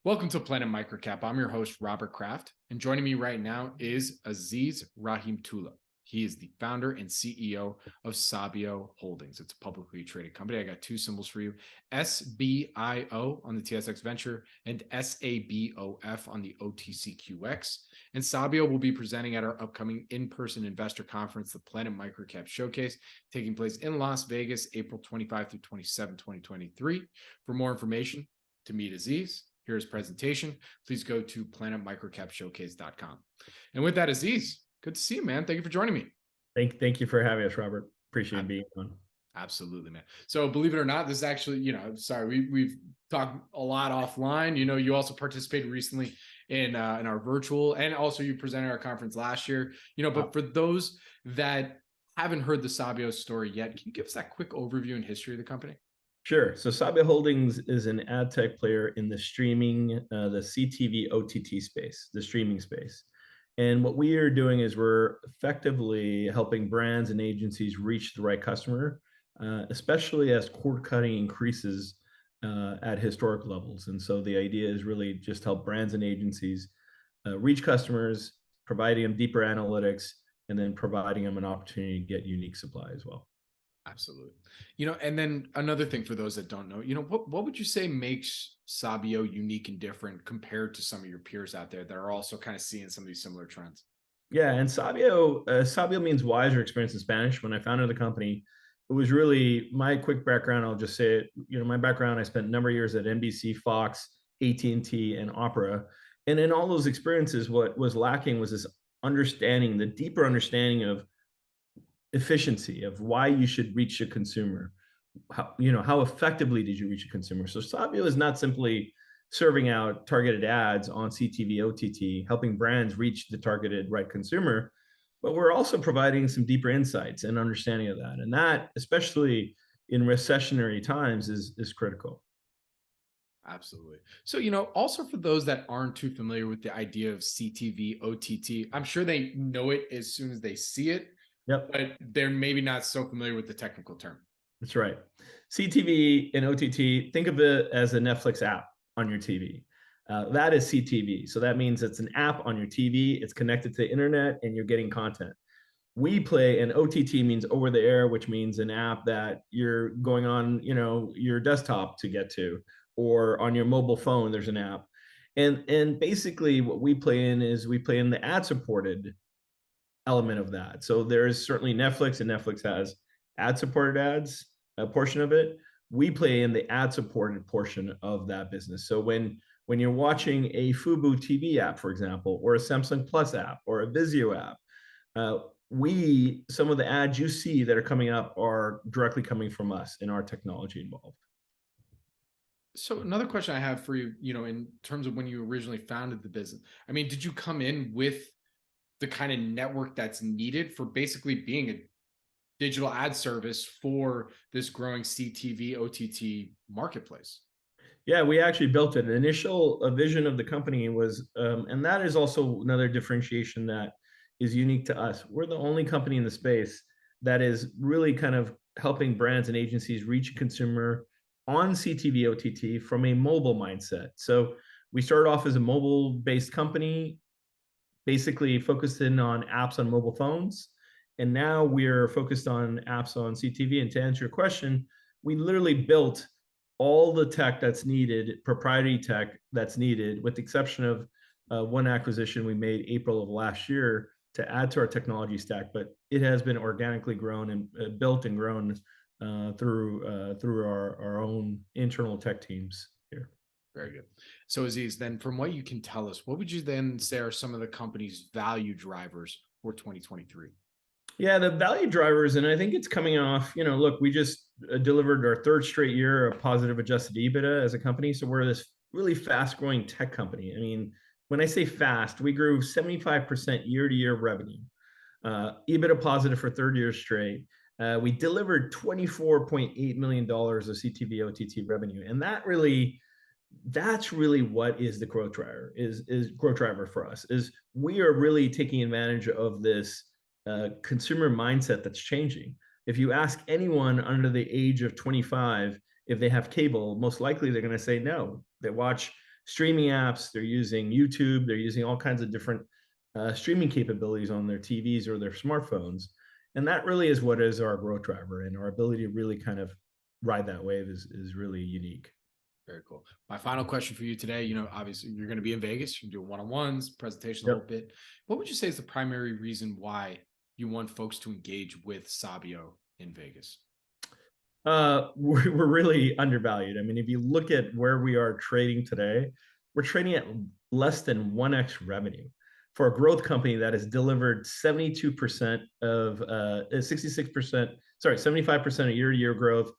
Welcome to Planet MicroCap. I'm your host, Robert Kraft, and joining me right now is Aziz Rahimtoola. He is the founder and CEO of Sabio Holdings. It's a publicly traded company. I got two symbols for you: SBIO on the TSX Venture and SABOF on the OTCQX. And Sabio will be presenting at our upcoming in-person investor conference, the Planet MicroCap Showcase, taking place in Las Vegas, April 25 through 27, 2023. For more information, to meet Aziz, hear his presentation, please go to planetmicrocapshowcase.com. And with that, Aziz, good to see you, man. Thank you for joining me. Thank you for having us, Robert. Appreciate being on. Absolutely, man. So believe it or not, this is actually, we've talked a lot offline. You also participated recently in our virtual, and also you presented at our conference last year. But for those that haven't heard the Sabio story yet, can you give us that quick overview and history of the company? Sure. So Sabio Holdings is an ad tech player in the streaming, the CTV OTT space, the streaming space. And what we are doing is we're effectively helping brands and agencies reach the right customer, especially as cord cutting increases at historic levels. And so the idea is really just help brands and agencies reach customers, providing them deeper analytics, and then providing them an opportunity to get unique supply as well. Absolutely. And then another thing for those that don't know, what would you say makes Sabio unique and different compared to some of your peers out there that are also kind of seeing some of these similar trends? Yeah, and Sabio means wise or experienced in Spanish. When I founded the company, it was really my quick background. I'll just say it. My background, I spent a number of years at NBC, Fox, AT&T, and Opera. And in all those experiences, what was lacking was this understanding, the deeper understanding of efficiency, of why you should reach a consumer. How effectively did you reach a consumer? So Sabio is not simply serving out targeted ads on CTV, OTT, helping brands reach the targeted right consumer, but we're also providing some deeper insights and understanding of that. And that, especially in recessionary times, is critical. Absolutely. So, also for those that aren't too familiar with the idea of CTV, OTT, I'm sure they know it as soon as they see it. Yep. But they're maybe not so familiar with the technical term. That's right. CTV and OTT, think of it as a Netflix app on your TV. That is CTV. So that means it's an app on your TV, it's connected to the internet, and you're getting content. We play, and OTT means over the air, which means an app that you're going on, your desktop to get to, or on your mobile phone, there's an app. And basically what we play in is we play in the ad-supported element of that. So there is certainly Netflix, and Netflix has ad-supported ads, a portion of it. We play in the ad-supported portion of that business. So when you're watching a Fubo TV app, for example, or a Samsung Plus app, or a Vizio app, some of the ads you see that are coming up are directly coming from us and our technology involved. So another question I have for you, in terms of when you originally founded the business, did you come in with the kind of network that's needed for basically being a digital ad service for this growing CTV OTT marketplace? Yeah, we actually built it. The initial vision of the company was, and that is also another differentiation that is unique to us. We're the only company in the space that is really kind of helping brands and agencies reach a consumer on CTV OTT from a mobile mindset. So we started off as a mobile-based company, basically focused in on apps on mobile phones. And now we're focused on apps on CTV. And to answer your question, we literally built all the tech that's needed, proprietary tech that's needed, with the exception of one acquisition we made April of last year to add to our technology stack. But it has been organically grown and built and grown through our own internal tech teams here. Very good. So Aziz, then from what you can tell us, what would you then say are some of the company's value drivers for 2023? Yeah, the value drivers, and I think it's coming off, look, we just delivered our third straight year of positive adjusted EBITDA as a company. So we're this really fast growing tech company. When I say fast, we grew 75% year to year revenue, EBITDA positive for third year straight. We delivered $24.8 million of CTV OTT revenue. And that's really what is the growth driver, is growth driver for us, is we are really taking advantage of this consumer mindset that's changing. If you ask anyone under the age of 25 if they have cable, most likely they're going to say no. They watch streaming apps, they're using YouTube, they're using all kinds of different streaming capabilities on their TVs or their smartphones. And that really is what is our growth driver, and our ability to really kind of ride that wave is really unique. Very cool. My final question for you today, obviously you're going to be in Vegas, you're doing one-on-ones, presentation a Yep. little bit. What would you say is the primary reason why you want folks to engage with Sabio in Vegas? We're really undervalued. I mean, if you look at where we are trading today, we're trading at less than 1x revenue for a growth company that has delivered 72% of 66%, sorry, 75% of year-to-year growth,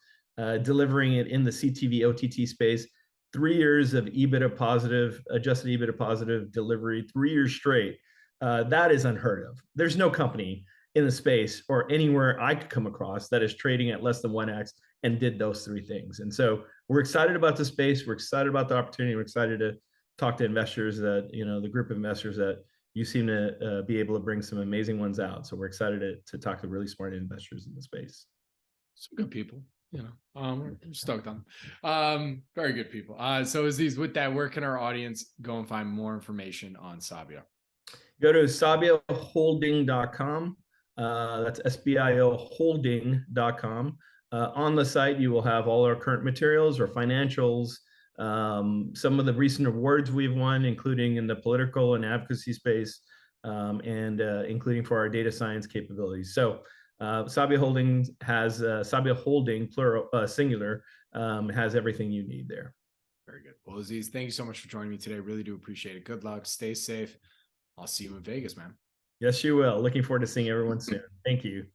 delivering it in the CTV OTT space, 3 years of EBITDA positive, adjusted EBITDA positive delivery, 3 years straight. That is unheard of. There's no company in the space or anywhere I could come across that is trading at less than 1x and did those 3 things. And so we're excited about the space. We're excited about the opportunity. We're excited to talk to investors that, the group of investors that you seem to be able to bring some amazing ones out. So we're excited to talk to really smart investors in the space. Some good people, we're stoked on very good people. So Aziz, with that, where can our audience go and find more information on Sabio? Go to sabioholding.com. That's SBIO holding.com. On the site, you will have all our current materials or financials, some of the recent awards we've won, including in the political and advocacy space, and including for our data science capabilities. So Sabio Holdings has Sabio Holding, plural, singular, has everything you need there. Very good. Well, Aziz, thank you so much for joining me today. Really do appreciate it. Good luck. Stay safe. I'll see you in Vegas, man. Yes, you will. Looking forward to seeing everyone soon. Thank you.